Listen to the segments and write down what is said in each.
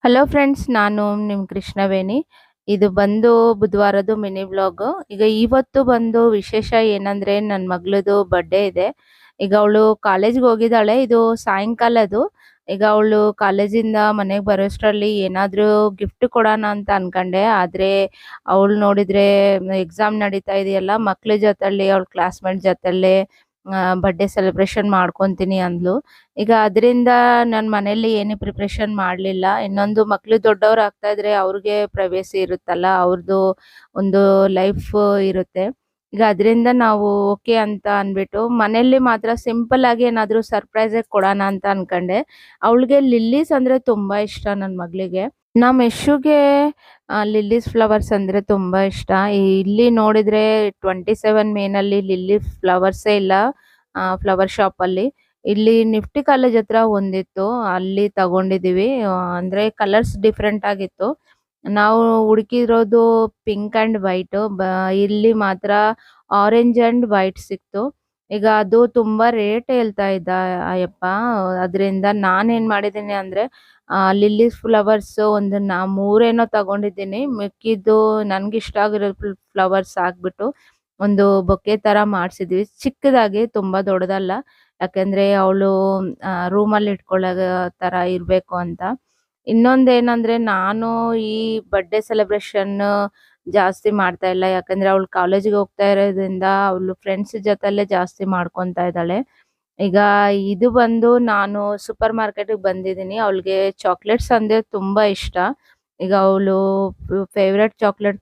Hello friends, ನಾನು ನಿಮ್ಮ ಕೃಷ್ಣವೇಣಿ. ಇದು ಬಂದು ಬುಧವಾರದ್ದು ಮಿನಿ ವ್ಲಾಗ್. ಈಗ ಇವತ್ತು ಬಂದು ವಿಶೇಷ ಏನಂದ್ರೆ ನನ್ನ ಮಗಳದು ಬರ್ಡೇ ಇದೆ. ಈಗ ಅವಳು ಕಾಲೇಜ್ಗೆ ಹೋಗಿದ್ದಾಳೆ. ಇದು ಸಾಯಂಕಾಲದು. ಈಗ ಅವಳು ಕಾಲೇಜಿಂದ ಮನೆಗೆ ಬರೋಷ್ಟರಲ್ಲಿ ಏನಾದರೂ ಗಿಫ್ಟ್ ಕೊಡೋಣ ಅಂತ ಅನ್ಕೊಂಡೆ. ಆದ್ರೆ ಅವಳು ನೋಡಿದ್ರೆ ಎಕ್ಸಾಮ್ ನಡೀತಾ ಇದೆಯಲ್ಲ, ಮಕ್ಳ ಜೊತೆಲಿ ಅವಳ ಕ್ಲಾಸ್ಮೇಟ್ ಜೊತೆಲೆ ಬರ್ಡೇ ಸೆಲೆಬ್ರೇಷನ್ ಮಾಡ್ಕೊಂತೀನಿ ಅಂದ್ಲು. ಈಗ ಅದರಿಂದ ನನ್ನ ಮನೇಲಿ ಏನು ಪ್ರಿಪ್ರೇಷನ್ ಮಾಡಲಿಲ್ಲ. ಇನ್ನೊಂದು ಮಕ್ಳು ದೊಡ್ಡವ್ರು ಆಗ್ತಾ ಇದ್ರೆ ಅವ್ರಿಗೆ ಪ್ರೈವೇಸಿ ಇರುತ್ತಲ್ಲ, ಅವ್ರದ್ದು ಒಂದು ಲೈಫ್ ಇರುತ್ತೆ. ಈಗ ಅದರಿಂದ ನಾವು ಓಕೆ ಅಂತ ಅಂದ್ಬಿಟ್ಟು ಮನೇಲಿ ಮಾತ್ರ ಸಿಂಪಲ್ ಆಗಿ ಏನಾದರೂ ಸರ್ಪ್ರೈಸ್ ಕೊಡೋಣ ಅಂತ ಅನ್ಕೊಂಡೆ. ಅವಳಿಗೆ ಲಿಲ್ಲೀಸ್ ಅಂದ್ರೆ ತುಂಬಾ ಇಷ್ಟ ನನ್ನ ಮಗಳಿಗೆ. ನಮ್ಮ ಯಶುಗೆ ಲಿಲ್ಲೀಸ್ ಫ್ಲವರ್ಸ್ ಅಂದ್ರೆ ತುಂಬಾ ಇಷ್ಟ. ಇಲ್ಲಿ ನೋಡಿದ್ರೆ 27 ಮೇನಲ್ಲಿ ಲಿಲ್ಲಿ ಫ್ಲವರ್ಸೇ ಇಲ್ಲ ಫ್ಲವರ್ ಶಾಪ್ ಅಲ್ಲಿ. ಇಲ್ಲಿ ನಿಫ್ಟಿ ಕಾಲೇಜ್ ಹತ್ರ ಒಂದಿತ್ತು, ಅಲ್ಲಿ ತಗೊಂಡಿದೀವಿ. ಅಂದ್ರೆ ಕಲರ್ಸ್ ಡಿಫ್ರೆಂಟ್ ಆಗಿತ್ತು. ನಾವು ಹುಡುಕಿರೋದು ಪಿಂಕ್ ಅಂಡ್ ವೈಟ್, ಇಲ್ಲಿ ಮಾತ್ರ ಆರೆಂಜ್ ಅಂಡ್ ವೈಟ್ ಸಿಕ್ತು. ಈಗ ಅದು ತುಂಬಾ ರೇಟ್ ಹೇಳ್ತಾ ಇದ್ದ ಅಯ್ಯಪ್ಪ. ಅದರಿಂದ ನಾನೇನ್ ಮಾಡಿದೀನಿ ಅಂದ್ರೆ ಲಿಲ್ಲಿ ಫ್ಲವರ್ಸ್ ಒಂದು ಮೂರೇನೋ ತಗೊಂಡಿದ್ದೀನಿ. ಮಿಕ್ಕಿದ್ದು ನನ್ಗೆ ಇಷ್ಟ ಆಗಿರೋ ಫ್ಲವರ್ಸ್ ಹಾಕ್ಬಿಟ್ಟು ಒಂದು ಬೊಕ್ಕೆ ತರ ಮಾಡ್ಸಿದ್ವಿ, ಚಿಕ್ಕದಾಗಿ, ತುಂಬಾ ದೊಡ್ಡದಲ್ಲ. ಯಾಕಂದ್ರೆ ಅವಳು ರೂಮಲ್ಲಿ ಇಟ್ಕೊಳ್ಳೋ ತರ ಇರ್ಬೇಕು ಅಂತ. ಇನ್ನೊಂದೇನಂದ್ರೆ ನಾನು ಈ ಬರ್ಡೇ ಸೆಲೆಬ್ರೇಷನ್ ಜಾಸ್ತಿ ಮಾಡ್ತಾ ಇಲ್ಲ. ಯಾಕಂದ್ರೆ ಅವಳು ಕಾಲೇಜಿಗೆ ಹೋಗ್ತಾ ಇರೋದ್ರಿಂದ ಅವಳು ಫ್ರೆಂಡ್ಸ್ ಜೊತೆಲೆ ಜಾಸ್ತಿ ಮಾಡ್ಕೊಂತಾ ಇದ್ದಾಳೆ. ಈಗ ಇದು ಬಂದು ನಾನು ಸೂಪರ್ ಮಾರ್ಕೆಟ್ಗೆ ಬಂದಿದ್ದೀನಿ. ಅವಳಿಗೆ ಚಾಕ್ಲೇಟ್ಸ್ ಅಂದ್ರೆ ತುಂಬಾ ಇಷ್ಟ. ಈಗ ಅವಳು ಫೇವ್ರೆಟ್ ಚಾಕ್ಲೇಟ್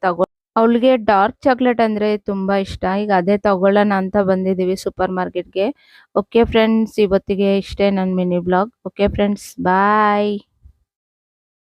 ಅವಳಿಗೆ ಡಾರ್ಕ್ ಚಾಕ್ಲೇಟ್ ಅಂದ್ರೆ ತುಂಬಾ ಇಷ್ಟ. ಈಗ ಅದೇ ತಗೊಳ್ಳೋಣ ಅಂತ ಬಂದಿದೀವಿ ಸೂಪರ್ ಮಾರ್ಕೆಟ್ಗೆ. ಓಕೆ ಫ್ರೆಂಡ್ಸ್, ಇವತ್ತಿಗೆ ಇಷ್ಟೇ ನನ್ನ ಮಿನಿ ಬ್ಲಾಗ್. ಓಕೆ ಫ್ರೆಂಡ್ಸ್, ಬಾಯ್.